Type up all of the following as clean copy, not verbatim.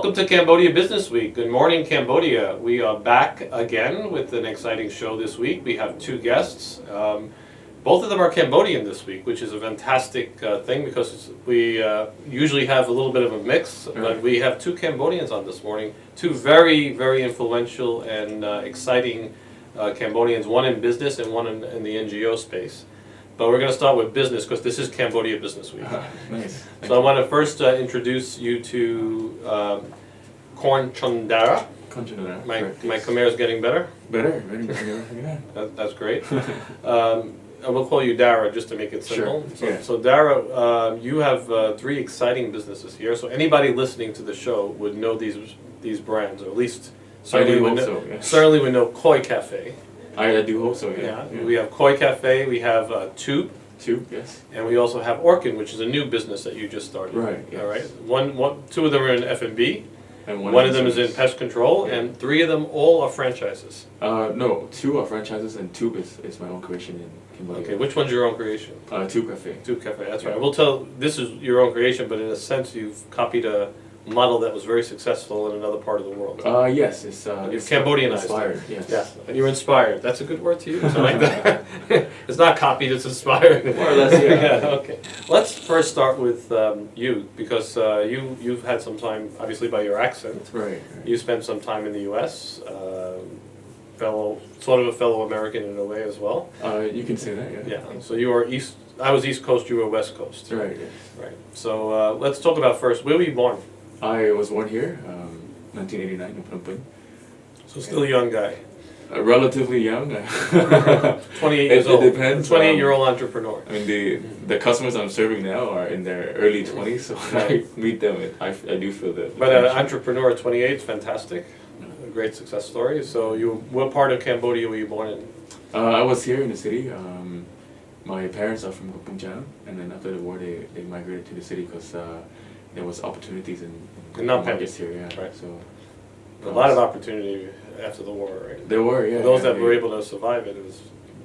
Welcome to Cambodia Business Week. Good morning, Cambodia. We are back again with an exciting show this week. We have two guests. Both of them are Cambodian this week, which is a fantastic thing because we usually have a little bit of a mix, but we have two Cambodians on this morning. Two very, very influential and exciting Cambodians, one in business and one in the NGO space. But we're going to start with business because this is Cambodia Business Week. Nice. So I want to first introduce you to Korn Chondara. My Khmer is getting better. Better. That's great. I will call you Dara just to make it simple. Sure. So Dara, you have three exciting businesses here. So anybody listening to the show would know these brands, or at least certainly would know Koi Cafe. I do hope so. Yeah. We have Koi Cafe. We have Tube. Tube, yes. And we also have Orkin, which is a new business that you just started. Right. Yes. All right. Two of them are in F&B. And one of them is in pest control, and three of them all are franchises. No, two are franchises, and Tube is my own creation in Cambodia. Okay, which one's your own creation? Tube Cafe. Tube Cafe, that's right. We'll tell, this is your own creation, but in a sense you've copied a model that was very successful in another part of the world. Yes, it's Cambodianized. Inspired, yes. Yeah, you're inspired. That's a good word to use. I like that. It's not copied, it's inspired. More or less, yeah. Yeah, okay. Let's first start with you, because you've had some time, obviously by your accent. Right. You spent some time in the U.S., sort of a fellow American in a way as well. You can say that, yeah. Yeah, so you are I was East Coast, you were West Coast. Right, yes. Right. So let's talk about first, where were you born? I was born here, 1989 in Phnom Penh. So still a young guy. Relatively young. 28 years old. It depends. 28-year-old entrepreneur. I mean, the customers I'm serving now are in their early 20s, so I meet them, I do feel that. But an entrepreneur at 28 is fantastic. A great success story. So what part of Cambodia were you born in? I was here in the city. My parents are from Kampong Cham, and then after the war they migrated to the city because there was opportunities in markets here, yeah. Right. So a lot of opportunity after the war, right? There were, yeah. For those that were able to survive it,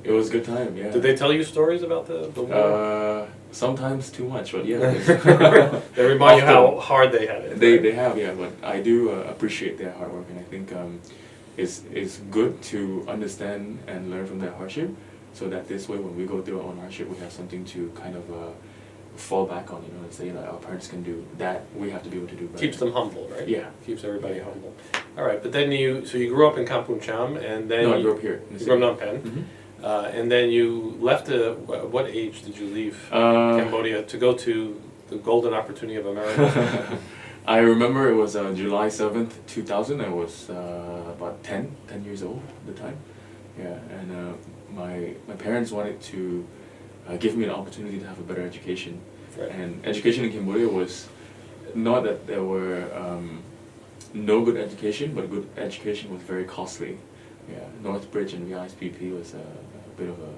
it was a good time, yeah. Did they tell you stories about the war? Sometimes too much, but yeah. They remind you how hard they had it. They have, yeah, but I do appreciate their hard work, and I think it's good to understand and learn from their hardship, so that this way when we go through our own hardship, we have something to kind of fall back on, and say like our parents can do that, we have to be able to do better. Keeps them humble, right? Yeah. Keeps everybody humble. All right, but then you grew up in Kampong Cham, and then I grew up here. You grew up in Phnom Penh, and then you left. What age did you leave Cambodia to go to the golden opportunity of America? I remember it was July 7th, 2000. I was about 10 years old at the time. Yeah, and my parents wanted to give me an opportunity to have a better education. Right. And education in Cambodia was not that there were no good education, but good education was very costly. Yeah, Northbridge and VISPP was a bit of a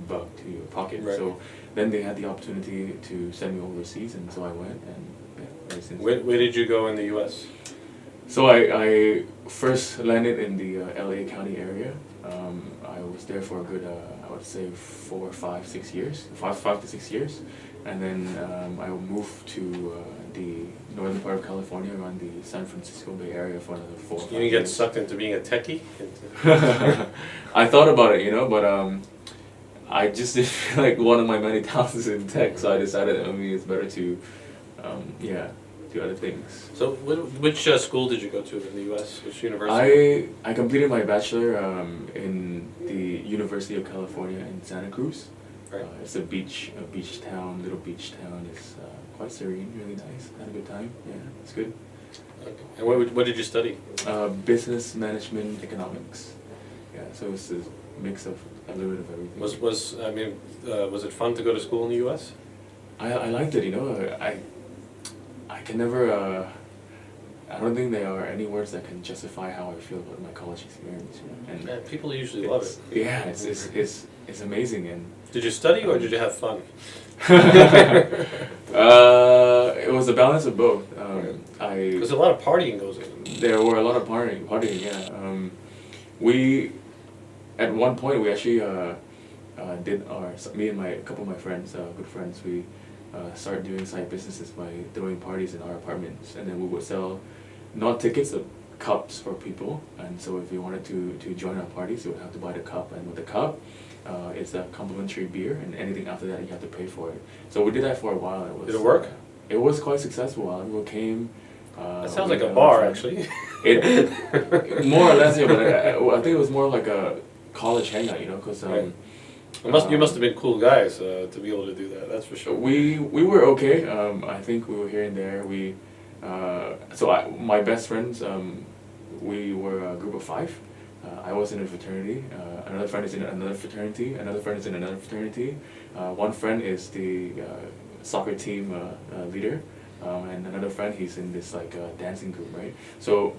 bug to your pocket. Right. So then they had the opportunity to send me overseas, and so I went. And yeah, ever since. Where did you go in the U.S.? So I first landed in the LA County area. I was there for a good, I would say 4, 5, 6 years, 5 to 6 years, and then I moved to the northern part of California, around the San Francisco Bay Area for another 4 or 5 You didn't get years. sucked into being a techie? I thought about it, but I just didn't feel like one of my many talents is in tech, so I decided that maybe it's better to, do other things. So which school did you go to in the U.S.? Which university? I completed my bachelor in the University of California in Santa Cruz. Right. It's a beach town, little beach town. It's quite serene, really nice. Had a good time. Yeah, it's good. Okay. And what did you study? Business management, economics. Yeah, so it's a mix of a little bit of everything. Was it fun to go to school in the U.S.? I liked it. I can never. I don't think there are any words that can justify how I feel about my college experience. And people usually love it. Yeah, it's amazing. And did you study or did you have fun? It was a balance of both. Because a lot of partying goes in. There were a lot of partying. Yeah. We at one point we actually me and a couple of my friends, good friends, we start doing side businesses by throwing parties in our apartments, and then we would sell not tickets but cups for people. And so if you wanted to join our parties, you would have to buy the cup, and with the cup, it's a complimentary beer, and anything after that you have to pay for it. So we did that for a while. Did it work? It was quite successful. A lot of people came. That sounds like a bar, actually. It more or less, yeah, but I think it was more like a college hangout, you know, because Right. You must have been cool guys to be able to do that. That's for sure. we were okay. I think we were here and there. My best friends, we were a group of 5. I was in a fraternity. Another friend is in another fraternity. Another friend is in another fraternity. One friend is the soccer team leader. And another friend, he's in this like dancing group, right? So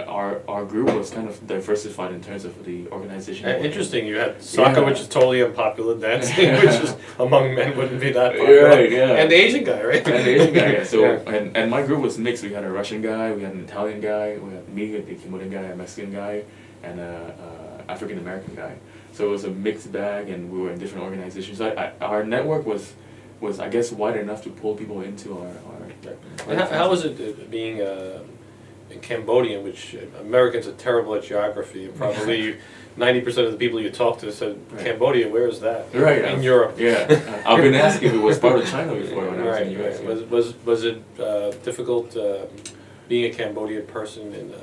our group was kind of diversified in terms of the organization. Interesting, you had soccer, Yeah. which is totally unpopular, dancing, which is among men wouldn't be that popular. Right, yeah. And the Asian guy, right? And the Asian guy, yeah. So Yeah. and my group was mixed. We had a Russian guy, we had an Italian guy, we had me, the Cambodian guy, a Mexican guy, and a African American guy. So it was a mixed bag, and we were in different organizations. So our network was I guess wide enough to pull people into our And how was it being in Cambodia, which Americans are terrible at geography, and probably 90% of the people you talk to said, Right. Cambodia, where is that? Right. In Europe. Yeah. I've been asking if it was part of China before when I was in the US. Right. Was it difficult being a Cambodian person,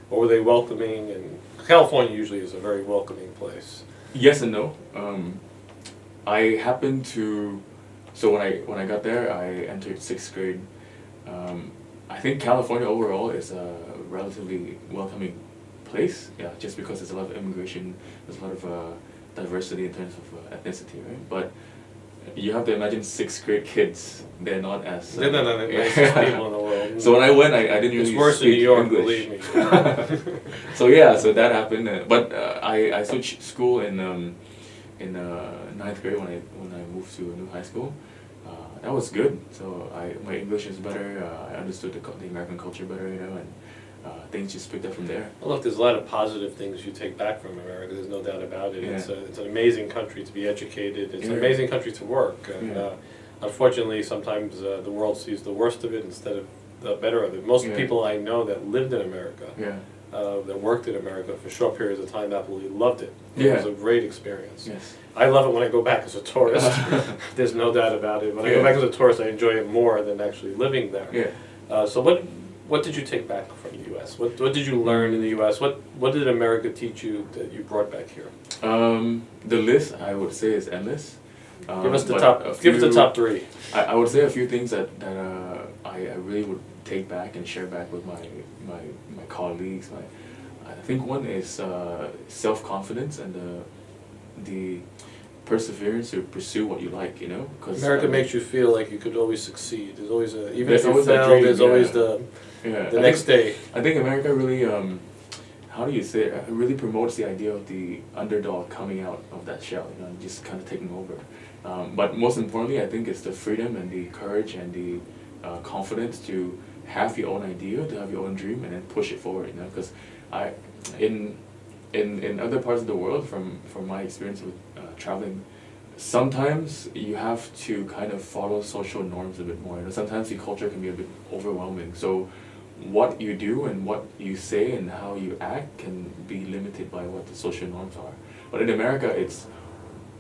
or were they welcoming? And California usually is a very welcoming place. Yes and no. I happened to, so when I got there, I entered 6th grade. I think California overall is a relatively welcoming place, yeah, just because there's a lot of immigration, there's a lot of diversity in terms of ethnicity, right? But you have to imagine 6th grade kids, they're not as... They're not the nicest people in the world. So when I went, I didn't really It's worse in speak New York, English. believe me. So yeah, so that happened. But I switched school in 9th grade when I moved to a new high school. That was good. So my English is better. I understood the American culture better, you know, and things just picked up from there. Well, look, there's a lot of positive things you take back from America. There's no doubt about it. Yeah. It's an amazing country to be educated. It's an Yeah. amazing country to work. And Yeah. unfortunately, sometimes the world sees the worst of it instead of the better of it. Most Yeah. people I know that lived in America, Yeah. that worked in America for short periods of time, absolutely loved it. It Yeah. was a great experience. Yes. I love it when I go back as a tourist. There's no doubt about it. When I go Yeah. back as a tourist, I enjoy it more than actually living there. Yeah. So what did you take back from the U.S.? What did you learn in the U.S.? What did America teach you that you brought back here? The list I would say is endless. Give us the but top. a Give us the few- top 3. I would say a few things that I really would take back and share back with my colleagues. I think one is self-confidence and the perseverance to pursue what you like, you know. Cause America makes you feel like you could always succeed. There's always even There's if you always that fail, dream, there's yeah. always the I next think, day. I think America really, how do you say it, really promotes the idea of the underdog coming out of that shell, you know, and just kind of taking over. But most importantly, I think it's the freedom and the courage and the confidence to have your own idea, to have your own dream, and then push it forward, you know, because in other parts of the world, from my experience with traveling, sometimes you have to kind of follow social norms a bit more. You know, sometimes the culture can be a bit overwhelming. So what you do and what you say and how you act can be limited by what the social norms are. But in America, it's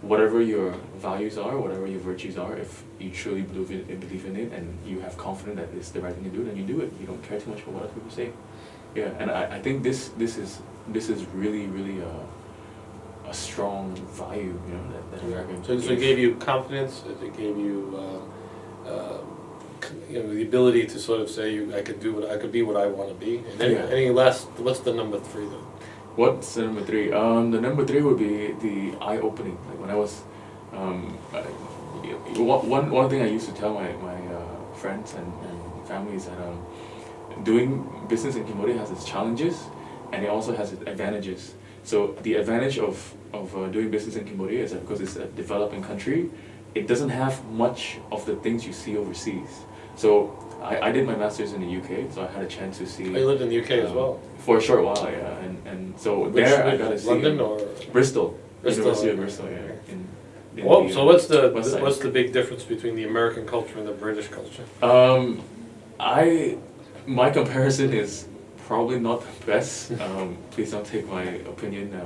whatever your values are, whatever your virtues are, if you truly believe in it and you have confidence that it's the right thing to do, then you do it. You don't care too much about what other people say. Yeah, and I think this is really a strong value, you know, that American. So it gave you confidence. It gave you, the ability to sort of say, I could be what I want to be. And then Yeah. any last, what's the number 3 though? What's the number 3? The number 3 would be the eye-opening. Like when I was, one thing I used to tell my friends and family is that doing business in Cambodia has its challenges, and it also has its advantages. So the advantage of doing business in Cambodia is that because it's a developing country, it doesn't have much of the things you see overseas. So I did my master's in the UK, so I had a chance to see. Oh, you lived in the UK as well? For a short while, yeah, and so there I got to see London or Bristol, Bristol, University of okay. Bristol, yeah, Whoa, so what's West Side. what's the big difference between the American culture and the British culture? My comparison is probably not the best. Please don't take my opinion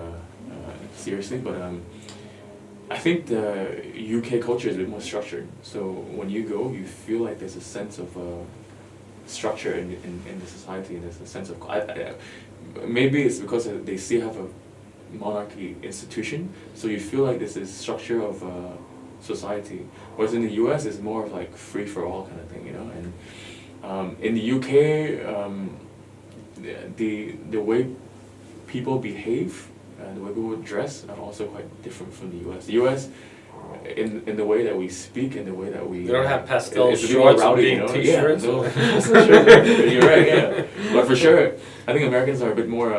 seriously, but I think the UK culture is a bit more structured. So when you go, you feel like there's a sense of structure in the society, and there's a sense of maybe it's because they still have a monarchy institution, so you feel like there's this structure of society. Whereas in the US, it's more of like free for all kind of thing, you know. And in the UK, the way people behave and the way people dress are also quite different from the US. The US, in the way that we speak and the way that we They don't have pastel it's a bit more shorts and rowdy, big you know? t-shirts. Yeah, no, sure, you're right, yeah. But for sure, I think Americans are a bit more,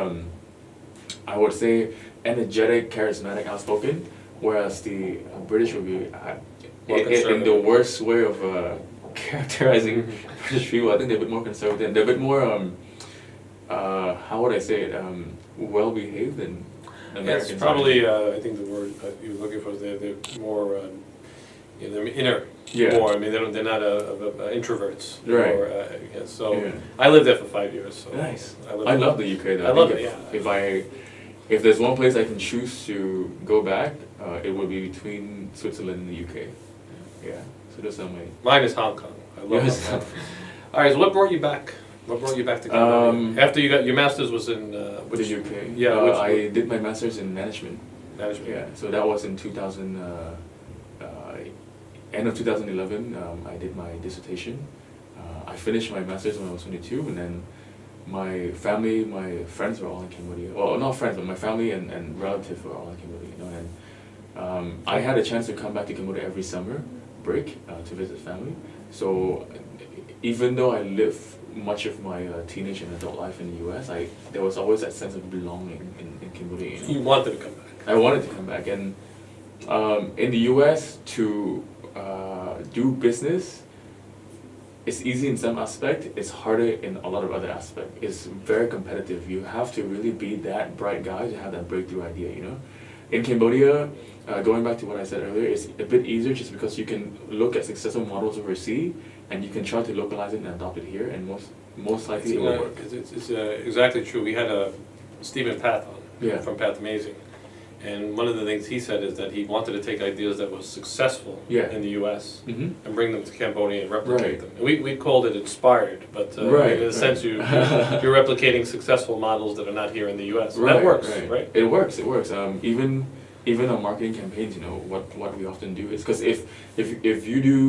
I would say, energetic, charismatic, outspoken, whereas the British would be, in the worst way of characterizing British people, I think they're a bit more conservative. They're a bit more, how would I say it, well-behaved than Americans. It's probably, I think the word you're looking for is they're more, they're inner. Yeah. More. I mean, they're not introverts. Right. Or, yeah, so Yeah. I lived there for 5 years. So Nice. I love the UK though. I love think it. Yeah. If there's one place I can choose to go back, it would be between Switzerland and the UK. Yeah. So those are my. Mine is Hong Kong. I love Yes. Hong Kong. All right. So what brought you back? What brought you back to Cambodia? After you got your master's was in which the UK. Yeah. I did my master's in management. Management. Yeah. So that was in 2000. End of 2011. I did my dissertation. I finished my master's when I was 22, and then my family, my friends were all in Cambodia. Well, not friends, but my family and relatives were all in Cambodia. You know, and I had a chance to come back to Cambodia every summer break to visit family. So even though I lived much of my teenage and adult life in the U.S., there was always that sense of belonging in Cambodia. You know? You wanted to come back. I wanted to come back, and in the U.S. to do business, it's easy in some aspect, it's harder in a lot of other aspects. It's very competitive. You have to really be that bright guy to have that breakthrough idea, you know? In Cambodia, going back to what I said earlier, it's a bit easier just because you can look at successful models overseas and you can try to localize it and adopt it here, and most likely it will work. It's exactly true. We had Stephen Path on Yeah. from Path Amazing. And one of the things he said is that he wanted to take ideas that was successful Yeah. in the U.S. Mm-hmm. and bring them to Cambodia and replicate Right. them. And we called it inspired, but Right, in a right. sense you're replicating successful models that are not here in the U.S. And that works, right? It works. Even on marketing campaigns, you know, what we often do is, because if you do,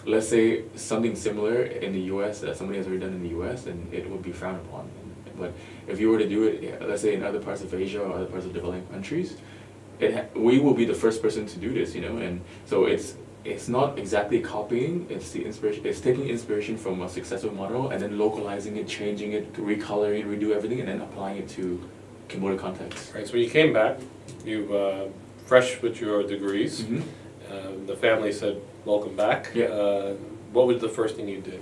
let's say, something similar in the U.S. that somebody has already done in the U.S., then it would be frowned upon. But if you were to do it, let's say in other parts of Asia or other parts of developing countries, we will be the first person to do this, you know. And so it's not exactly copying. It's the inspiration. It's taking inspiration from a successful model and then localizing it, changing it, recoloring it, redo everything, and then applying it to Cambodia context. Right. So when you came back, you fresh with your degrees. Mm-hmm. The family said, "Welcome back." Yeah. What was the first thing you did?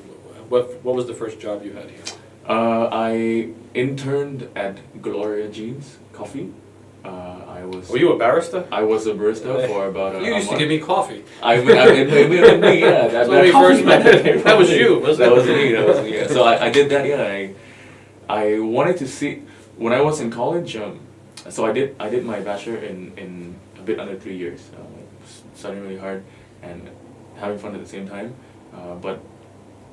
What was the first job you had here? I interned at Gloria Jeans Coffee. Were you a barista? I was a barista for about a You used to month. give me coffee. Yeah. That's when we first met. That was you, wasn't That it? was me. That was me. Yeah. So I did that. Yeah. I wanted to see when I was in college. So I did my bachelor in a bit under 3 years. Studying really hard and having fun at the same time, but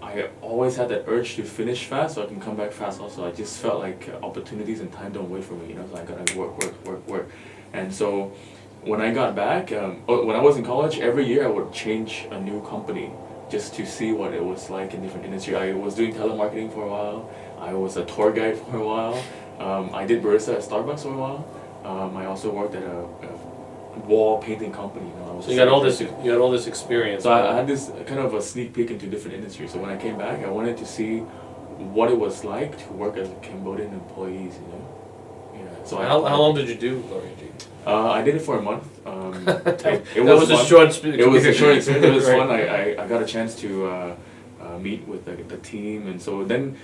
I always had that urge to finish fast so I can come back fast also. I just felt like opportunities and time don't wait for me, you know, so I gotta work. And so when I got back, when I was in college, every year I would change a new company just to see what it was like in different industry. I was doing telemarketing for a while, I was a tour guide for a while, I did barista at Starbucks for a while, I also worked at a wall painting company. You know, I was So you got all this experience. So I had this kind of a sneak peek into different industries. So when I came back, I wanted to see what it was like to work as a Cambodian employees. You know, yeah. So how long did you do, Gloria G? I did it for a month. It was a fun. short experience. It was a short experience. It was Right. fun. I got a chance to meet with the team, and so then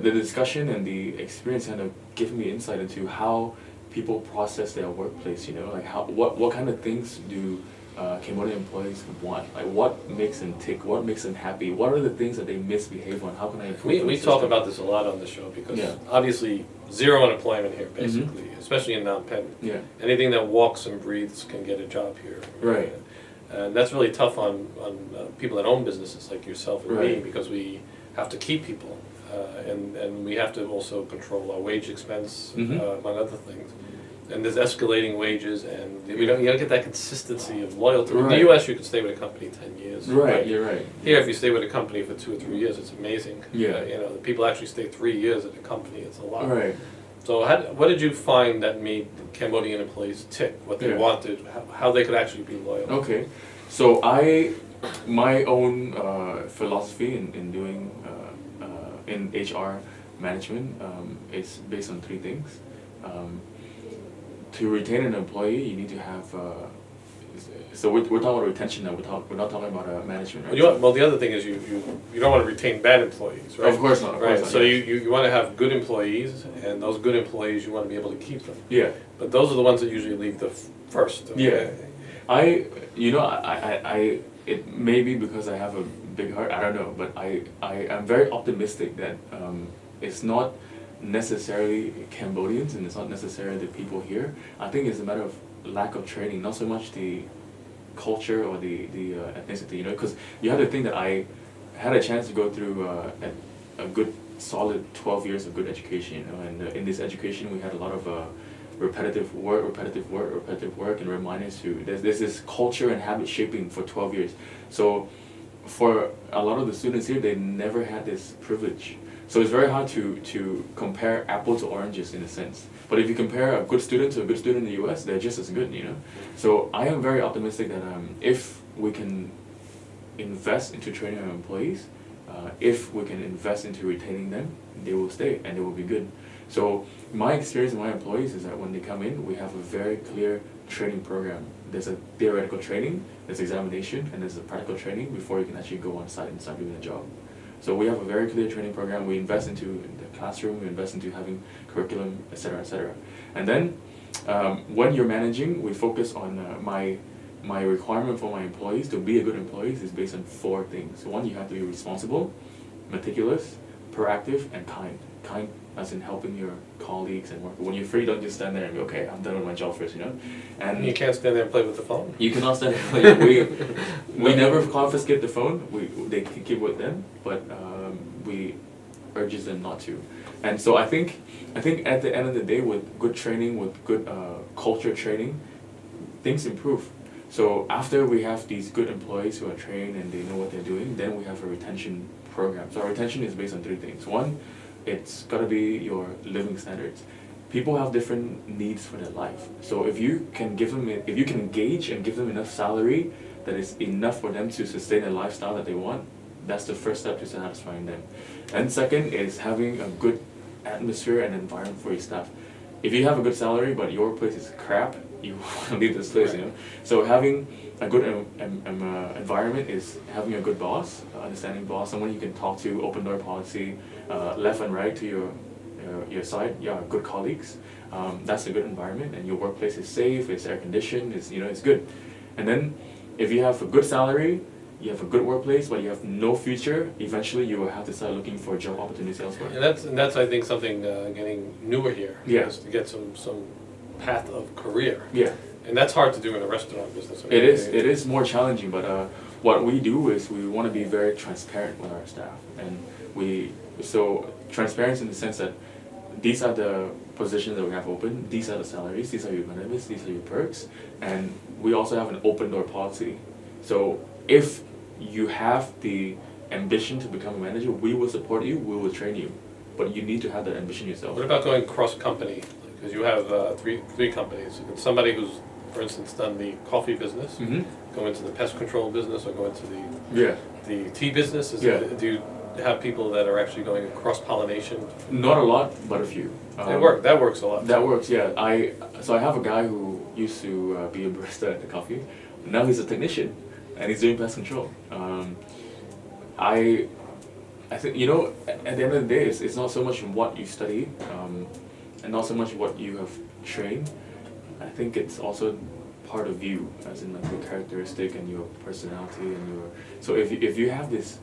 the discussion and the experience kind of gave me insight into how people process their workplace. You know, like what kind of things do Cambodian employees want? Like what makes them tick? What makes them happy? What are the things that they misbehave on? How can I improve? We talk about this a lot on the show because obviously zero unemployment here, basically, especially in Phnom Penh. Yeah. Anything that walks and breathes can get a job here. Right. And that's really tough on people that own businesses like yourself and me, because we have to keep people, and we have to also control our wage expense, among other things. And there's escalating wages, and you don't get that consistency of loyalty. In the U.S., you can stay with a company 10 years. Right, you're right. Here, if you stay with a company for 2 or 3 years, it's amazing. Yeah. You know, the people actually stay 3 years at a company. It's a lot. Right. So what did you find that made Cambodian employees tick? What they wanted, how they could actually be loyal? Okay. So my own philosophy in doing in HR management is based on 3 things. To retain an employee, you need to have. So we're talking about retention now. We're not talking about management, right? Well, the other thing is you don't want to retain bad employees, right? Of course not. Of course not, So you want to have good employees, and those good employees you want to be able to keep them. Yeah. But those are the ones that usually leave the first. Okay? Yeah. It may be because I have a big heart. I don't know, but I am very optimistic that it's not necessarily Cambodians and it's not necessarily the people here. I think it's a matter of lack of training, not so much the culture or the ethnicity, you know, because you have to think that I had a chance to go through a good solid 12 years of good education, you know, and in this education we had a lot of repetitive work and reminders to there's this culture and habit shaping for 12 years. So for a lot of the students here, they never had this privilege. So it's very hard to compare apples to oranges in a sense. But if you compare a good student to a good student in the US, they're just as good, you know. So I am very optimistic that if we can invest into training our employees, if we can invest into retaining them, they will stay and they will be good. So my experience with my employees is that when they come in, we have a very clear training program. There's a theoretical training, there's examination, and there's a practical training before you can actually go on site and start doing the job. So we have a very clear training program. We invest into the classroom, we invest into having curriculum, etc., etc. And then when you're managing, we focus on my requirement for my employees to be a good employee is based on 4 things. One, you have to be responsible, meticulous, proactive, and kind. Kind as in helping your colleagues and work. When you're free, don't just stand there and be, okay, I'm done with my job first, you know? And you can't stand there and play with the phone. You cannot stand there. We never confiscate the phone. They can keep with them, but we urges them not to. And so I think at the end of the day, with good training, with good culture training, things improve. So after we have these good employees who are trained and they know what they're doing, then we have a retention program. So our retention is based on 3 things. One, it's got to be your living standards. People have different needs for their life. So if you can engage and give them enough salary that is enough for them to sustain a lifestyle that they want, that's the first step to satisfying them. And second is having a good atmosphere and environment for your staff. If you have a good salary but your place is crap, you want to leave this place, you know. So having a good environment is having a good boss, understanding boss, someone you can talk to, open door policy, left and right to your side, good colleagues. That's a good environment, and your workplace is safe, it's air conditioned, it's good. And then if you have a good salary, you have a good workplace, but you have no future, eventually you will have to start looking for job opportunities elsewhere. And that's I think something getting newer here. Yeah. Is to get some path of career. Yeah. And that's hard to do in a restaurant business. I mean, It is more challenging, but what we do is we want to be very transparent with our staff, and so transparency in the sense that these are the positions that we have open, these are the salaries, these are your benefits, these are your perks, and we also have an open door policy. So if you have the ambition to become a manager, we will support you, we will train you, but you need to have that ambition yourself. What about going cross company? Because you have three companies. Can somebody who's, for instance, done the coffee business, go into the pest control business, or go into the tea business? Do you have people that are actually going cross pollination? Not a lot, but a few. That works a lot. That works, yeah. I have a guy who used to be a barista at the coffee. Now he's a technician, and he's doing pest control. I think, at the end of the day, it's not so much in what you study. and not so much what you have trained. I think it's also part of you, as in like your characteristic and your personality and your. So if you have this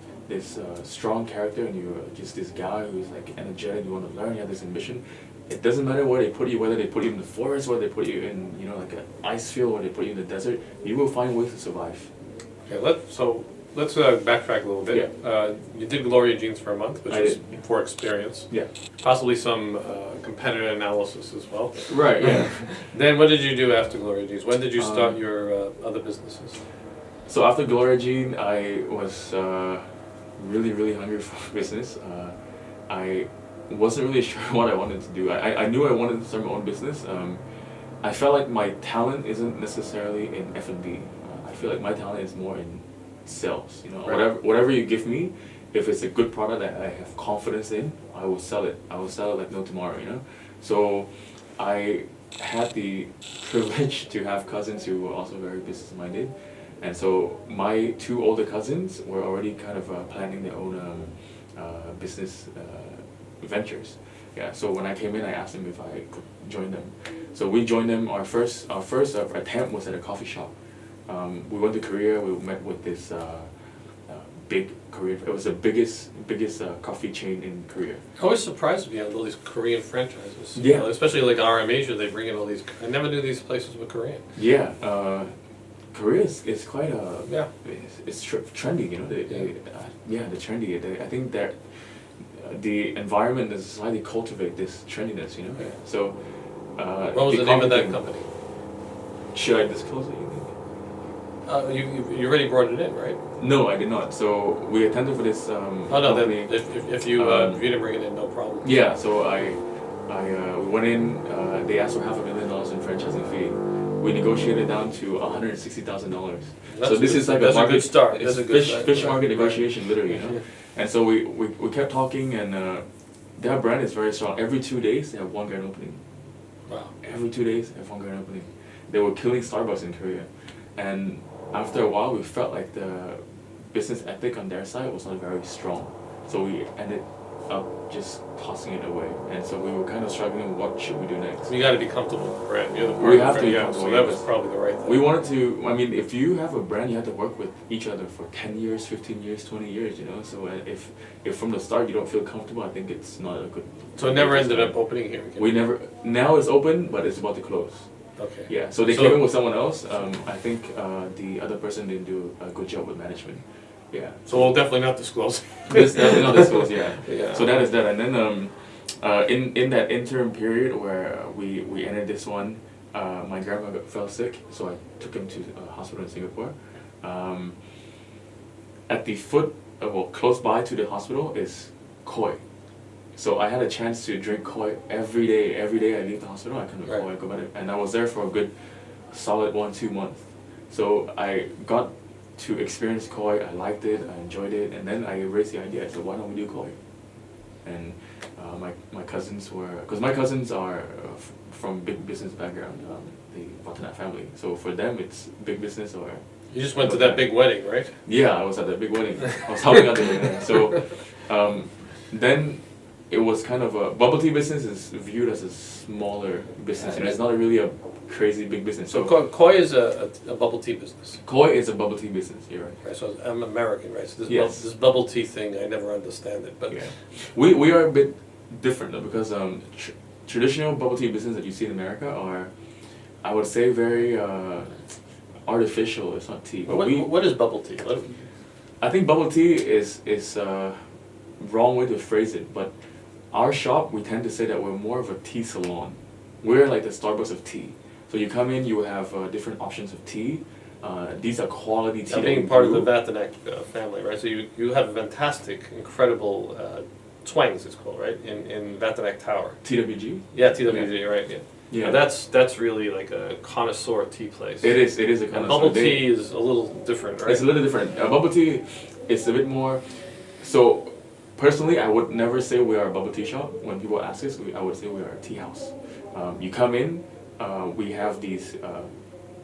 strong character and you're just this guy who's like energetic, you want to learn, you have this ambition. It doesn't matter where they put you, whether they put you in the forest, whether they put you in, you know, like an ice field, or they put you in the desert. You will find ways to survive. Okay, let's backtrack a little bit. Yeah. You did Gloria Jeans for a month, which I was did. for experience. Yeah. Possibly some competitor analysis as well. Right. Yeah. Then what did you do after Gloria Jeans? When did you start your other businesses? So after Gloria Jean, I was really hungry for business. I wasn't really sure what I wanted to do. I knew I wanted to start my own business. I felt like my talent isn't necessarily in F&B. I feel like my talent is more in sales. You know, Right. whatever you give me, if it's a good product that I have confidence in, I will sell it. I will sell it like no tomorrow. You know, so I had the privilege to have cousins who were also very business minded, and so my two older cousins were already kind of planning their own business ventures. Yeah, so when I came in, I asked them if I could join them. So we joined them. Our first attempt was at a coffee shop. We went to Korea. We met with this big Korean. It was the biggest coffee chain in Korea. I was surprised when you had all these Korean franchises. Yeah. You know, especially like RM Asia, they bring in all these. I never knew these places were Korean. Yeah, Korea is quite Yeah. it's trendy. You know, the trendy. I think that the environment, the society cultivate this trendiness. You know, Yeah. so. What was the name of that company? Should I disclose it? You think? You already brought it in, right? No, I did not. So we attended for this. Oh no, then company. if you didn't bring it in, no problem. Yeah, so we went in. They asked for $500,000 in franchising fee. We negotiated down to $160,000. That's So this good. is like That's a market, good start. It's That's a good fish, start. fish market Right. negotiation, literally. You know? And so we kept talking, and their brand is very strong. Every 2 days they have one grand opening. Wow. Every 2 days they have one grand opening. They were killing Starbucks in Korea, and after a while we felt like the business ethic on their side was not very strong. So we ended up just tossing it away, and so we were kind of struggling. What should we do next? You got to be comfortable with the brand. You're the We partner, have to be yeah, comfortable, so that yeah. was probably the right thing. We wanted to. I mean, if you have a brand, you have to work with each other for 10 years, 15 years, 20 years. You know, so if from the start you don't feel comfortable, I think it's not a good. So it never ended up opening here again. We never. Now it's open, but it's about to close. Okay. Yeah. So they came in with someone else. I think the other person didn't do a good job with management. Yeah. So we'll definitely not disclose. This definitely not disclosed. Yeah. Yeah. So that is that, and then in that interim period where we ended this one, my grandma fell sick, so I took him to a hospital in Singapore. At the foot, close by to the hospital is koi. So I had a chance to drink koi every day. Every day I leave the hospital, I come to Right. koi, go back, and I was there for a good, solid 1-2 months. So I got to experience koi. I liked it. I enjoyed it, and then I raised the idea. I said, why don't we do koi? And my cousins were, because my cousins are from big business background, the Watanabe family. So for them, it's big business or. You just went to that big wedding, right? Yeah, I was at that big wedding. I was helping out the wedding. So then it was kind of a bubble tea business is viewed as a smaller business, and it's not really a crazy big business. So koi is a bubble tea business. Koi is a bubble tea business. You're right. Right, so I'm American, right? So this, Yes. this bubble tea thing, I never understand it. But Yeah, we are a bit different though, because traditional bubble tea business that you see in America are, I would say, very artificial. It's not tea. But what is bubble tea? I think bubble tea is wrong way to phrase it, but our shop, we tend to say that we're more of a tea salon. We're like the Starbucks of tea. So you come in, you have different options of tea. These are quality tea. I'm being part of the Vatanek family, right? So you have fantastic, incredible twangs, it's called, right? In Vatanek Tower. TWG? Yeah, TWG, right? Yeah. Yeah. Now that's really like a connoisseur tea place. It is a And kind of bubble tea is a little different, right? It's a little different. Bubble tea is a bit more. So personally, I would never say we are a bubble tea shop. When people ask us, I would say we are a tea house. You come in, we have these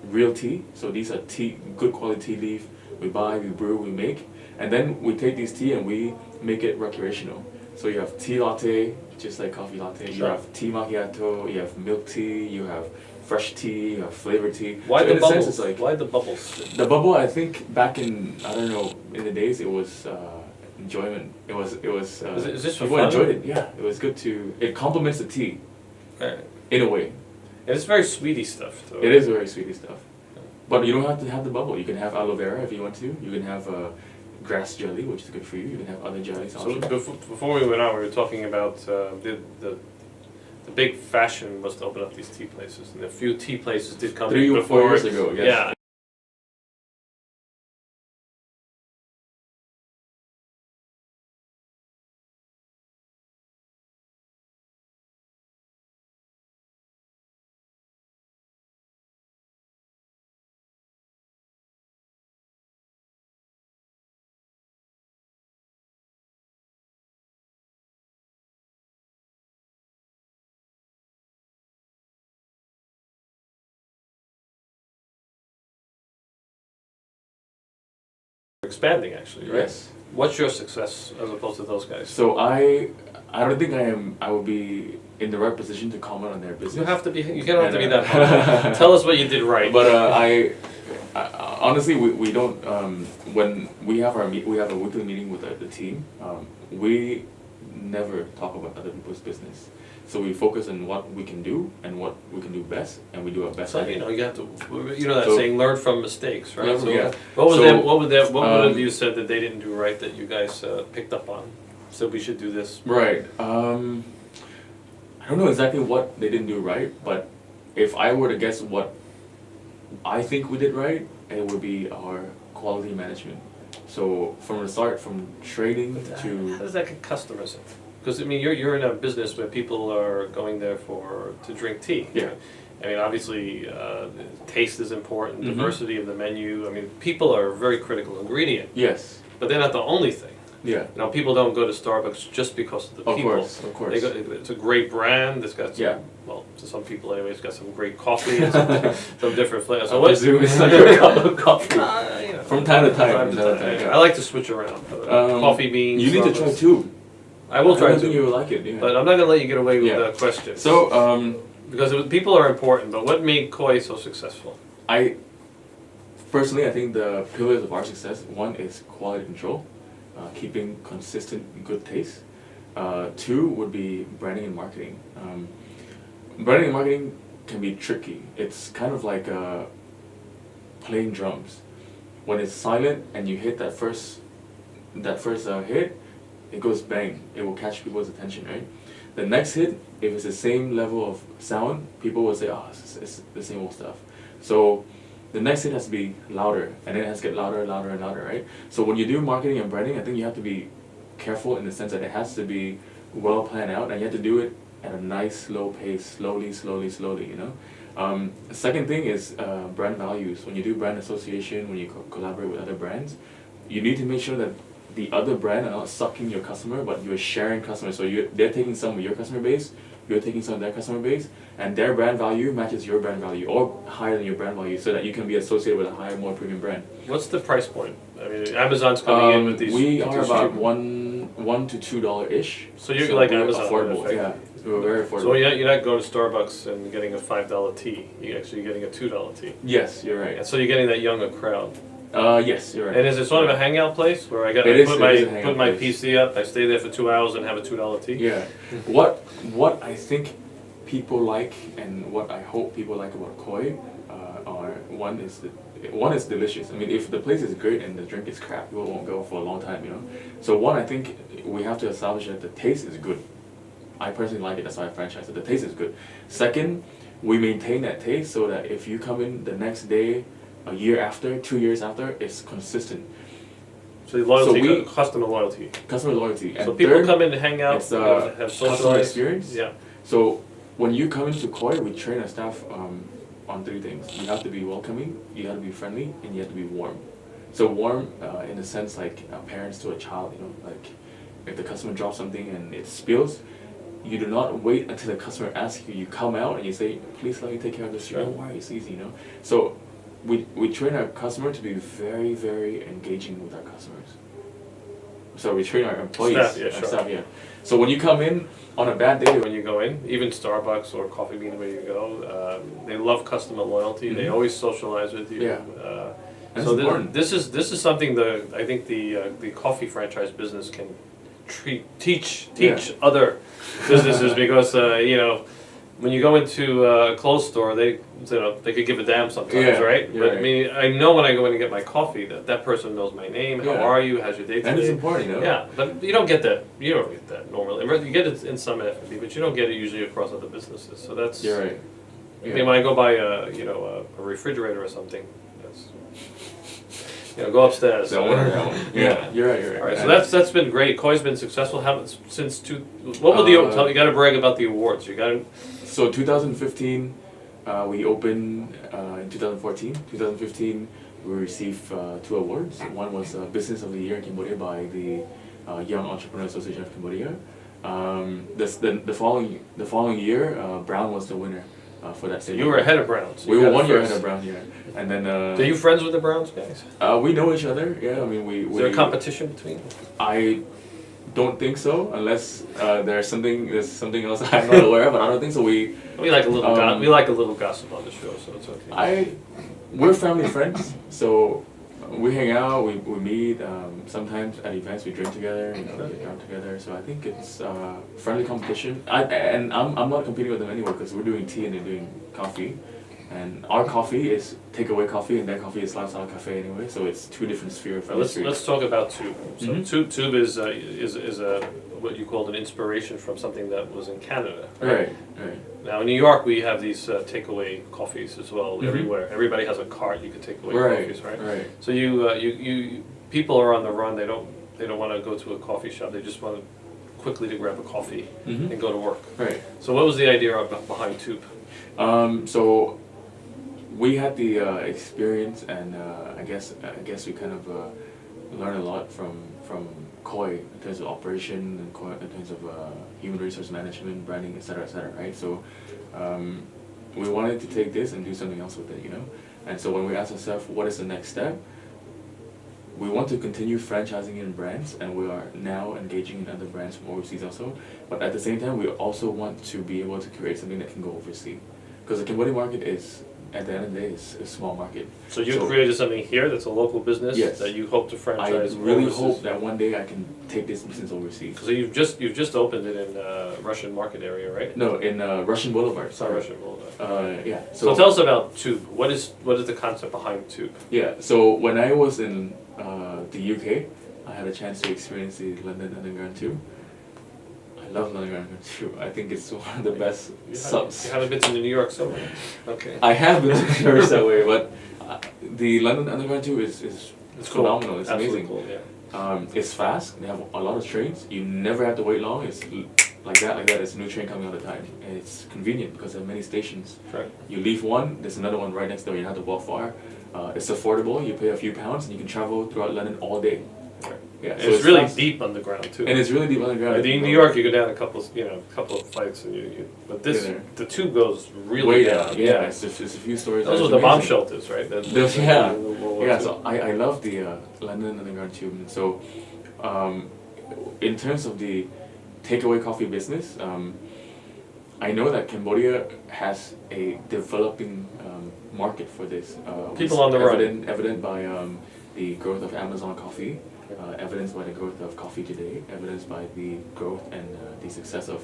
real tea. So these are tea, good quality tea leaf. We buy, we brew, we make, and then we take these tea and we make it recreational. So you have tea latte, just like coffee latte. You Sure. have tea macchiato, you have milk tea, you have fresh tea, you have flavored tea. Why So the in a sense, bubbles? it's like Why the bubbles? the bubble. I think back in, I don't know, in the days it was enjoyment. It was Is this for people fun? enjoyed it. Yeah, it was good to. It complements the tea Right. in a way. And it's very sweety stuff, though. It is very sweety stuff. But you don't have to have the bubble. You can have aloe vera if you want to. You can have grass jelly, which is good for you. You can have other jellies. So options. before we went out, we were talking about the big fashion was to open up these tea places, and a few tea places did come 3 in or before. 4 years ago, yes. Yeah. Expanding, actually, right? Yes. What's your success as opposed to those guys? So I don't think I would be in the right position to comment on their business. You have to be. You don't have to be that humble. Tell us what you did right. But I honestly we don't when we have we have a weekly meeting with the team. We never talk about other people's business. So we focus on what we can do and what we can do best, and we do our best. So at it. you have to. That So- saying, learn from mistakes, right? So Yeah. what was So, that? What would have um, you said that they didn't do right that you guys picked up on? So we should do this. Right. I don't know exactly what they didn't do right, but if I were to guess what I think we did right, it would be our quality management. So from the start, from trading How to does that get customers in? Because I mean, you're in a business where people are going there to drink tea. Yeah. I mean, obviously, taste is important. Mhm. Diversity of the menu. I mean, people are a very critical ingredient, yes, but they're not the only thing. yeah, People don't go to Starbucks just because of the of people. course, of course. It's a great brand. It's got some, Yeah. well, to some people anyway, it's got some great coffee and some different flavors. So I what's presume it's not your cup of coffee. you know, From time to time. Yeah. I like to switch around. Coffee beans. You need to try Starbucks. too. I will try I think to, you will like it. Yeah. but I'm not gonna let you get away with Yeah. questions. So because people are important, but what made Koi so successful? Personally, I think the pillars of our success, one is quality control, keeping consistent good taste. Two would be branding and marketing. Branding and marketing can be tricky. It's kind of like playing drums. When it's silent and you hit that first hit, it goes bang. It will catch people's attention, right? The next hit, if it's the same level of sound, people will say, oh, it's the same old stuff. So the next hit has to be louder, and then it has to get louder, louder, and louder, right? So when you do marketing and branding, I think you have to be careful in the sense that it has to be well planned out, and you have to do it at a nice, slow pace, slowly, you know? The second thing is brand values. When you do brand association, when you collaborate with other brands, you need to make sure that the other brand are not sucking your customer, but you're sharing customers. So they're taking some of your customer base, you're taking some of their customer base, and their brand value matches your brand value, or higher than your brand value, so that you can be associated with a higher, more premium brand. What's the price point? I mean, Amazon's coming in with these. We with are these about cheap- $1 to $2 ish. So you're like we're Amazon, in affordable. effect. Yeah, we're very affordable. So you're not going to Starbucks and getting a $5 tea. You're actually getting a $2 tea. Yes, you're right. And so you're getting that younger crowd. Yes, you're right. And is it sort of a hangout place where I It is put a my hangout place. PC up, I stay there for 2 hours and have a $2 tea? Yeah. What I think people like, and what I hope people like about Koi, are one is delicious. I mean, if the place is great and the drink is crap, people won't go for a long time, you know. So one, I think we have to establish that the taste is good. I personally like it. That's why I franchise it. The taste is good. Second, we maintain that taste so that if you come in the next day, a year after, 2 years after, it's consistent. So the loyalty, So we- customer loyalty. Customer loyalty. And So people third, come in to hang out, it's have customer socialized. experience. Yeah. So when you come into Koi, we train our staff on three things. You have to be welcoming, you have to be friendly, and you have to be warm. So warm in the sense like parents to a child, you know, like if the customer drops something and it spills, you do not wait until the customer asks you. You come out and you say, please let me take care of this. Sure. Don't worry, it's easy, you know. So we train our customer to be very, very engaging with our customers. So we train our employees. Staff, yeah, our sure. staff, yeah. So when you come in on a bad day, When you go in, even Starbucks or Coffee Bean, where you go, they love customer loyalty. They Mhm. always socialize with you. Yeah. That's So important. this is something I think the coffee franchise business can teach other businesses because you know, when you go into a clothes store, they could give a damn sometimes, Yeah, right? you're But right. I mean, I know when I go in and get my coffee that person knows my name. How Yeah. are you? How's your day And it's today? important, you know. Yeah, but you don't get that. You don't get that normally. You get it in some F&B, but you don't get it usually across other businesses. So that's. You're right. I mean, when I go buy a refrigerator or something, that's. Go upstairs. That one or that one. Yeah, you're right. You're right. All right, so that's been great. Koi's been successful. Since what were the? You got to brag about the awards. You got to. So 2015, we opened in 2014. 2015, we received 2 awards. One was Business of the Year in Cambodia by the Young Entrepreneur Association of Cambodia. The following year, Brown was the winner for that same. You were ahead of Browns. We were 1 year ahead of Brown, yeah. And then. Are you friends with the Browns guys? We know each other. Yeah, I mean we. Is there a competition between them? I don't think so, unless there's something else I'm not aware of. But I don't think so. We like a little we like a little gossip on the show, so it's okay. We're family friends, so we hang out, we meet. Sometimes at events we drink together, get drunk together. So I think it's friendly competition. I'm not competing with them anyway because we're doing tea and they're doing coffee. And our coffee is takeaway coffee, and their coffee is lifestyle cafe anyway. So it's 2 different spheres. Let's talk about Tube. So Mhm. Tube is a what you called an inspiration from something that was in Canada. Right. Now in New York we have these takeaway coffees as well. Mhm. Everywhere, everybody has a cart. You can take away Right. coffees, right? Right. So you people are on the run. They don't want to go to a coffee shop. They just want quickly to grab a coffee Mhm. and go to work. Right. So what was the idea behind Tube? So we had the experience, and I guess we kind of learned a lot from Koi in terms of operation and in terms of human resource management, branding, etc., right? So we wanted to take this and do something else with it, And so when we asked ourselves, what is the next step? We want to continue franchising in brands, and we are now engaging in other brands from overseas also. But at the same time, we also want to be able to create something that can go overseas. Because the Cambodian market is, at the end of the day, is a small market. So you created something here that's a local business Yes. that you hope to franchise. I really overseas. hope that one day I can take this business overseas. So you've just opened it in Russian market area, right? No, in Russian Boulevard. Sorry. Russian Boulevard. Yeah. So tell us about Tube. What is the concept behind Tube? Yeah. So when I was in the UK, I had a chance to experience the London Underground too. I love London Underground too. I think it's one of the best subs. You haven't been to the New York subway. Okay. I have been to New York subway, but the London Underground too is It's phenomenal. cool. It's Absolutely amazing. cool. Yeah. It's fast. They have a lot of trains. You never have to wait long. It's like that. There's a new train coming all the time. And it's convenient because there are many stations. Right. You leave one, there's another one right next door. You don't have to walk far. It's affordable. You pay a few pounds and you can travel throughout London all day. Right. Yeah, And it's really fast. deep underground too. And it's really deep underground. In New York, you go down a couple of flights, and but Yeah. the Tube goes really way down. down. Yeah, it's a few stories. Those It's were the bomb amazing. shelters, right? Yeah, so I love the London Underground Tube. And so, in terms of the takeaway coffee business, I know that Cambodia has a developing market for this. People on the run. Evident by the growth of Amazon Coffee, evidenced by the growth of Coffee Today, evidenced by the growth and the success of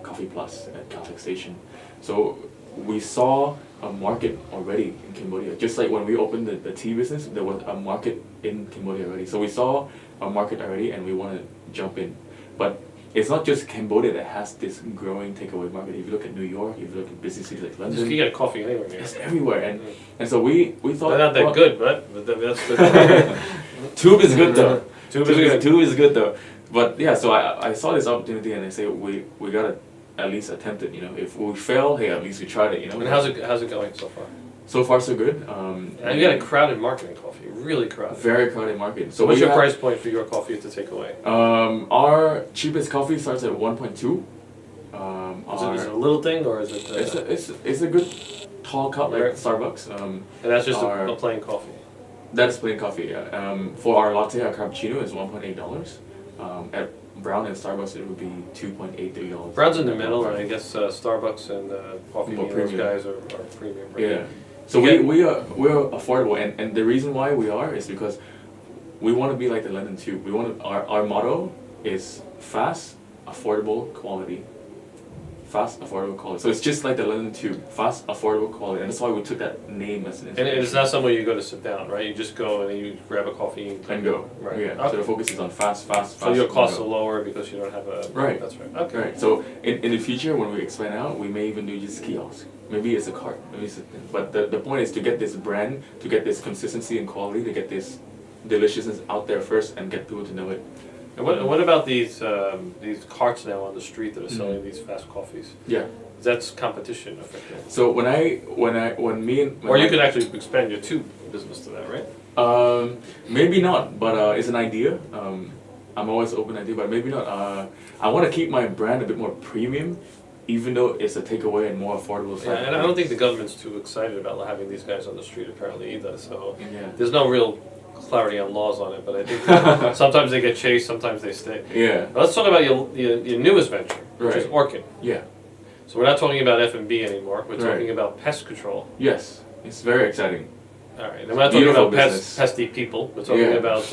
Coffee Plus at Caltech Station. So we saw a market already in Cambodia. Just like when we opened the tea business, there was a market in Cambodia already. So we saw a market already and we want to jump in. But it's not just Cambodia that has this growing takeaway market. If you look at New York, if you look at busy cities like London, You get coffee anywhere. it's everywhere. And so we thought... They're not that good, but that's good. Tube is good though. Tube is good. Tube is good though. But yeah, so I saw this opportunity and I say we gotta at least attempt it. If we fail, hey, at least we tried it. And how's it going so far? So far so good. And you got a crowded market in coffee, really crowded. Very crowded market. So what's your price point for your coffee to take away? Our cheapest coffee starts at 1.2. Is it a little thing or is it? It's a good tall cup like Starbucks. And that's just a plain coffee. That's plain coffee. Yeah. For our latte, our cappuccino is $1.8. At Brown and Starbucks, it would be $2.83. Brown's in the middle, and I guess Starbucks and Coffee More Bean, those premium. guys are premium. Right? Yeah. So we're affordable, and the reason why we are is because we want to be like the London Tube. We want our motto is fast, affordable quality. Fast, affordable quality. So it's just like the London Tube, fast, affordable quality, and that's why we took that name as an And inspiration. it's not somewhere you go to sit down, right? You just go and you grab a coffee And go. Right. Yeah. Okay. So the focus is on fast. So your and costs go. are lower because you don't have a. Right. That's right. Okay. Right. So in the future, when we expand out, we may even do just kiosks. Maybe it's a cart. Maybe it's a, but the point is to get this brand, to get this consistency and quality, to get this deliciousness out there first, and get people to know it. And what about these carts now on the street that are selling Mhm. these fast coffees? Yeah. That's competition, effectively. So when me and Or you could actually expand your tube business to that, right? Maybe not, but it's an idea. I'm always open to idea, but maybe not. I want to keep my brand a bit more premium, even though it's a takeaway and more affordable. Yeah, and I don't think the government's too excited about having these guys on the street apparently either. So Yeah. there's no real clarity on laws on it, but I think sometimes they get chased, sometimes they stay. Yeah. Now let's talk about your newest venture, which is Right. Orkin. Yeah. So we're not talking about F&B anymore. We're Right. talking about pest control. Yes. It's very exciting. All right, and we're not talking Beautiful about business. pesty people. We're talking Yeah. about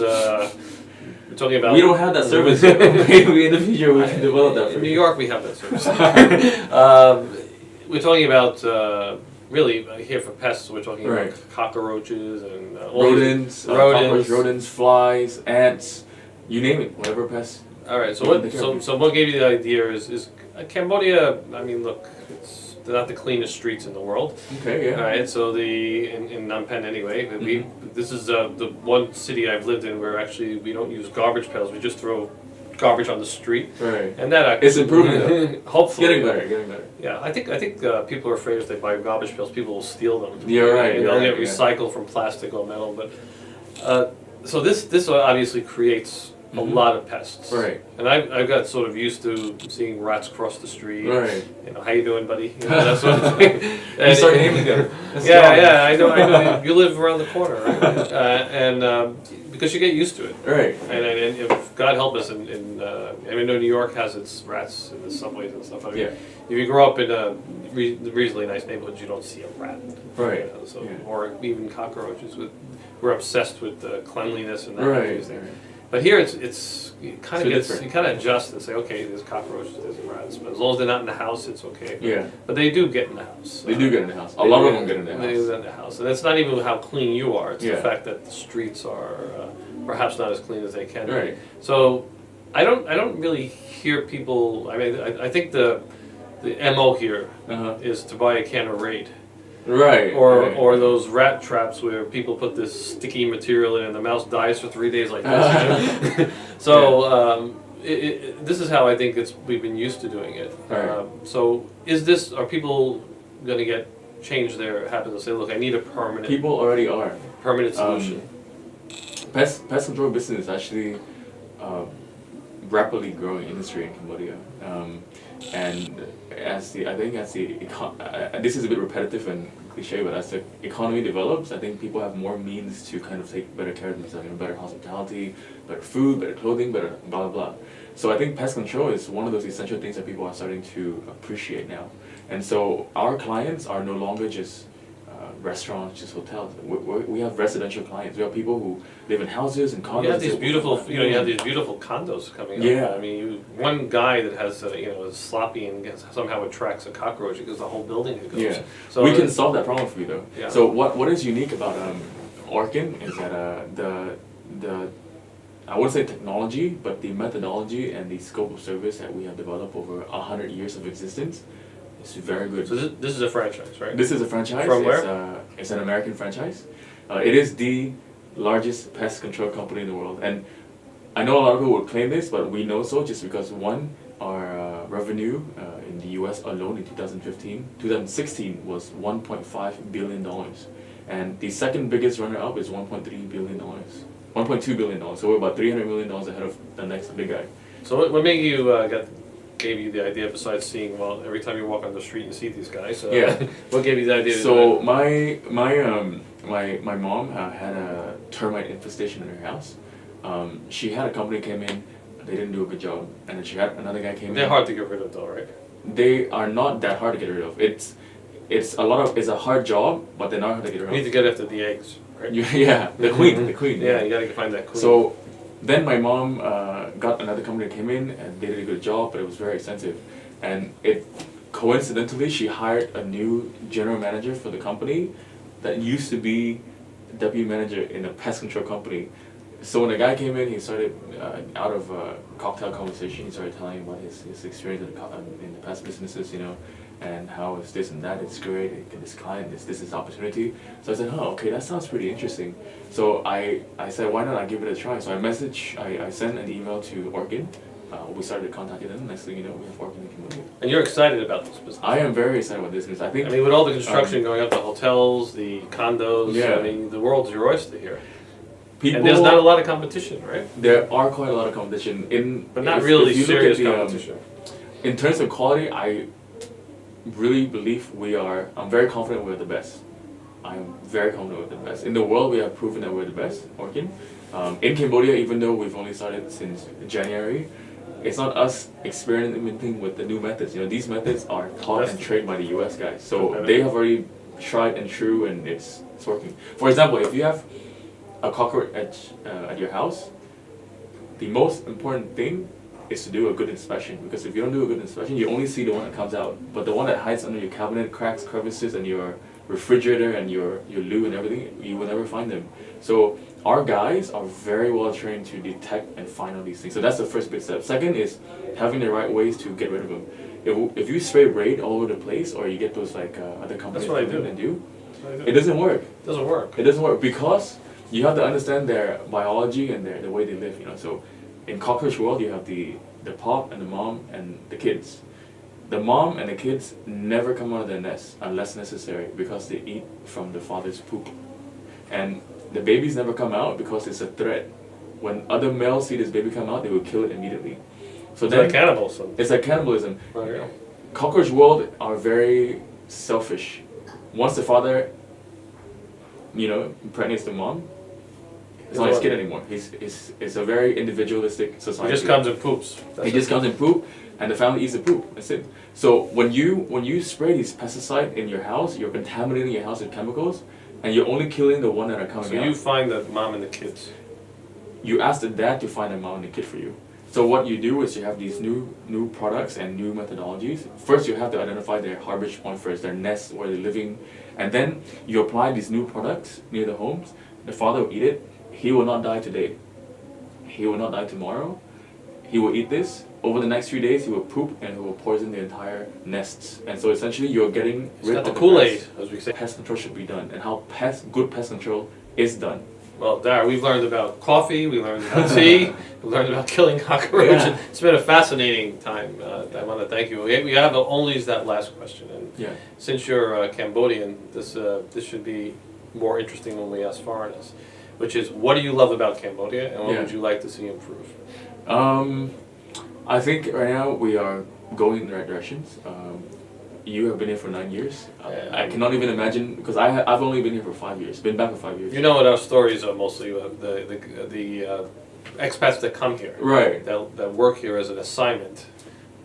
we're talking about. We don't have that service yet. Maybe in the future we can develop that. In For New you. York, we have that service. We're talking about really here for pests. We're talking Right. about cockroaches and all these- Rodents, rodents. rodents, flies, ants, you name it, whatever pest. All right. So We can what? take care of So what gave you the idea is Cambodia? I mean, look, they're not the cleanest streets in the world. Okay, All yeah. right. So in Phnom Penh anyway, this is the one city I've lived in where actually we don't use garbage pails. We just throw garbage on the street, Right. and that actually, It's improving though. hopefully, Getting better. Yeah, I think people are afraid if they buy garbage pails, people will steal them. Yeah, right, And you're they'll right, get yeah. recycled from plastic or metal, but so this obviously creates a Mhm. lot of pests. Right. And I've got sort of used to seeing rats cross the street. Right. You know, how you doing, buddy? You know, that sort of thing. You start naming them. Let's go. Yeah, I know. You live around the corner, right? And because you get used to it. Right. And if God help us, I mean, New York has its rats in the subways and stuff. I mean, Yeah. if you grow up in a reasonably nice neighborhood, you don't see a rat. Right. You know, so, Yeah. or even cockroaches. We're obsessed with cleanliness and that kind Right. of thing. But here it's you kind So of gets different. you kind of adjust and say, okay, there's cockroaches, there's rats, but as long as they're not in the house, it's okay. Yeah. But they do get in the house. They do get in the house. A lot of them get in the They house. get in the house, and it's not even how clean you are. It's Yeah. the fact that the streets are perhaps not as clean as they can be. Right. So I don't really hear people. I mean, I think the MO here Uh-huh. is to buy a can of Raid, Right. or right. or those rat traps where people put this sticky material in and the mouse dies for 3 days like this. So this is how I think we've been used to doing it. Right. So are people going to get change their habits and say, look, I need a People already are. permanent solution? Pest control business is actually rapidly growing industry in Cambodia. And this is a bit repetitive and cliche, but as the economy develops, I think people have more means to kind of take better care of themselves, better hospitality, better food, better clothing, better blah blah blah. So I think pest control is one of those essential things that people are starting to appreciate now. And so our clients are no longer just restaurants, just hotels. We have residential clients. We have people who live in houses and condos. You have these beautiful, you have these beautiful condos coming up. Yeah. I mean, one guy that has, is sloppy and somehow attracts a cockroach because the whole building goes. Yeah. So We can solve that problem for you though. Yeah. So what is unique about Orkin is that the I wouldn't say technology, but the methodology and the scope of service that we have developed over 100 years of existence is very good. So this is a franchise, right? This is a franchise. From where? It's an American franchise. It is the largest pest control company in the world. And I know a lot of people would claim this, but we know so just because one, our revenue in the US alone in 2016 was $1.5 billion. And the second biggest runner-up is $1.3 billion. $1.2 billion. So we're about $300 million ahead of the next big guy. So what made you gave you the idea besides seeing, every time you walk on the street you see these guys? Yeah. What gave you the idea? So my my mom had a termite infestation in her house. She had a company came in, they didn't do a good job, and then she had another guy came in. They're hard to get rid of though, right? They are not that hard to get rid of. It's a hard job, but they're not hard to get rid of. You need to get after the eggs, right? Yeah, the queen. Yeah, you gotta find that queen. So then my mom got another company that came in and they did a good job, but it was very expensive. And coincidentally, she hired a new general manager for the company that used to be deputy manager in a pest control company. So when the guy came in, he started, out of a cocktail conversation, he started telling about his experience in the past businesses, and how it's this and that, it's great, this client, this is opportunity. So I said, oh, okay, that sounds pretty interesting. So I said, why not I give it a try? So I sent an email to Orkin. We started contacting them. Next thing you know, we have Orkin in Cambodia. And you're excited about this business? I am very excited about this business. I mean, with all the construction going up, the hotels, the condos, yeah. I mean, the world's your oyster here. People, and there's not a lot of competition, right? There are quite a lot of competition. But not really serious competition. In terms of quality, I really believe I'm very confident we're the best. I'm very confident we're the best. In the world, we have proven that we're the best, Orkin. In Cambodia, even though we've only started since January, it's not us experimenting with the new methods. These methods are taught and trained by the US guys. So they have already tried and true, and it's working. For example, if you have a cockroach at your house, the most important thing is to do a good inspection, because if you don't do a good inspection, you only see the one that comes out, but the one that hides under your cabinet, cracks, crevices, and your refrigerator and your loo and everything, you will never find them. So our guys are very well trained to detect and find all these things. So that's the first big step. Second is having the right ways to get rid of them. If you spray Raid all over the place, or you get those other companies that do, it doesn't work. It doesn't work. It doesn't work because you have to understand their biology and the way they live. So in cockroach world, you have the pop and the mom and the kids. The mom and the kids never come out of their nest unless necessary, because they eat from the father's poop. And the babies never come out because it's a threat. When other males see this baby come out, they will kill it immediately. So it's like cannibalism. It's like cannibalism. Right. Cockroach world are very selfish. Once the father, impregnates the mom, it's not his kid anymore. It's a very individualistic society. He just comes and poops. He just comes and poop, and the family eats the poop. That's it. So when you spray these pesticides in your house, you're contaminating your house with chemicals, and you're only killing the one that are coming out. So you find the mom and the kids. You ask the dad to find the mom and the kid for you. So what you do is you have these new products and new methodologies. First, you have to identify their harbor point first, their nest, where they're living, and then you apply these new products near the homes. The father will eat it. He will not die today. He will not die tomorrow. He will eat this. Over the next few days, he will poop and he will poison the entire nests. And so essentially, you're getting rid of the Kool-Aid, as we say. Pest control should be done, and how good pest control is done. Well, Dar, we've learned about coffee, we learned about tea, we learned about killing cockroaches. Yeah. It's been a fascinating time. I want to thank you. We have only that last question. And since you're Cambodian, this should be more interesting when we ask foreigners, which is, what do you love about Cambodia, and what would you like to see improve? I think right now we are going in the right directions. You have been here for 9 years. I cannot even imagine, because I've only been here for 5 years. Been back for 5 years. You know what our stories are mostly the expats that come here. Right. That work here as an assignment,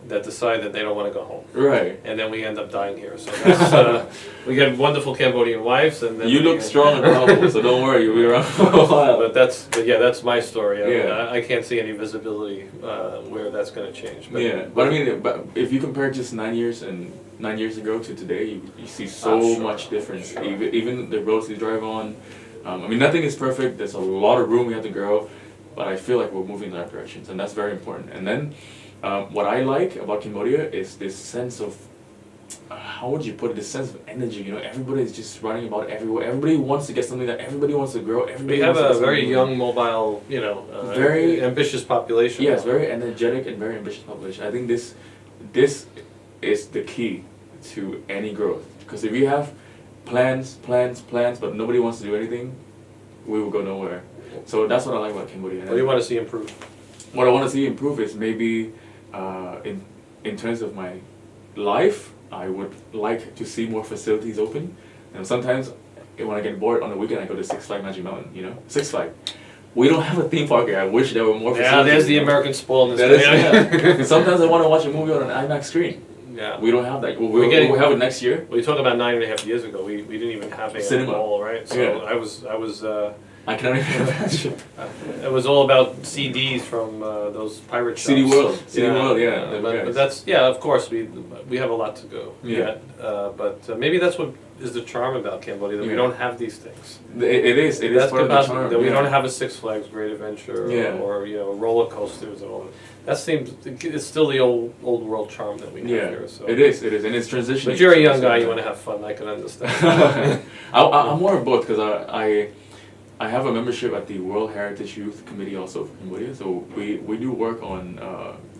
that decide that they don't want to go home. Right. And then we end up dying here. So that's, we get wonderful Cambodian wives, and then you look strong and powerful, so don't worry, you'll be around for a while. But that's my story. I can't see any visibility where that's going to change. But but I mean, if you compare just 9 years and 9 years ago to today, you see so much difference. Even the roads you drive on. I mean, nothing is perfect. There's a lot of room we have to grow, but I feel like we're moving in the right directions, and that's very important. And then, what I like about Cambodia is this sense of, how would you put it? This sense of energy. Everybody is just running about everywhere. Everybody wants to get something that everybody wants to grow. We have a very young, mobile, very ambitious population. Yes, very energetic and very ambitious population. I think this is the key to any growth. Because if you have plans, but nobody wants to do anything, we will go nowhere. So that's what I like about Cambodia. What do you want to see improve? What I want to see improve is maybe in terms of my life, I would like to see more facilities open. And sometimes when I get bored on the weekend, I go to Six Flags Magic Mountain. You know, Six Flags. We don't have a theme park here. I wish there were more Yeah, facilities. there's the you know? American spoiledness. That is, yeah. Sometimes I want to watch a movie on an IMAX screen. Yeah. We don't have that. We're We'll getting- have it next year. We talked about 9.5 years ago. We didn't even have a Cinema. mall, right? So Yeah. I was. I cannot even imagine. It was all about CDs from those pirate shops. CD World. CD World, yeah. But, the guys. but that's of course we have a lot to go Yeah. yet. But maybe that's what is the charm about Cambodia, that we Yeah. don't have these things. It is. It is That's part of the capacity, charm. that we yeah. don't have a Six Flags Great Adventure Yeah. or roller coasters and all that. That seems it's still the old world charm that we have Yeah, here. So it is, and it's transitioning. But you're a young guy, you want to have fun. I can understand. I'm more of both because I have a membership at the World Heritage Youth Committee also for Cambodia. So we do work on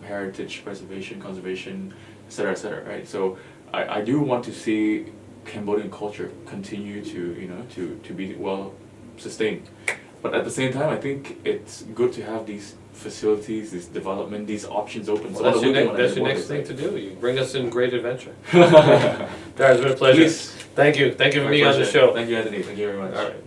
heritage preservation, conservation, et cetera, right? So I do want to see Cambodian culture continue to be well sustained. But at the same time, I think it's good to have these facilities, this development, these options open. Well, So that's the your, weekend when I that's your work next is thing like- to do. You bring us in great adventure. Darren, it's been a pleasure. Please. Thank you for My being on the pleasure. show. Thank you, Anthony. Thank you very much. All right.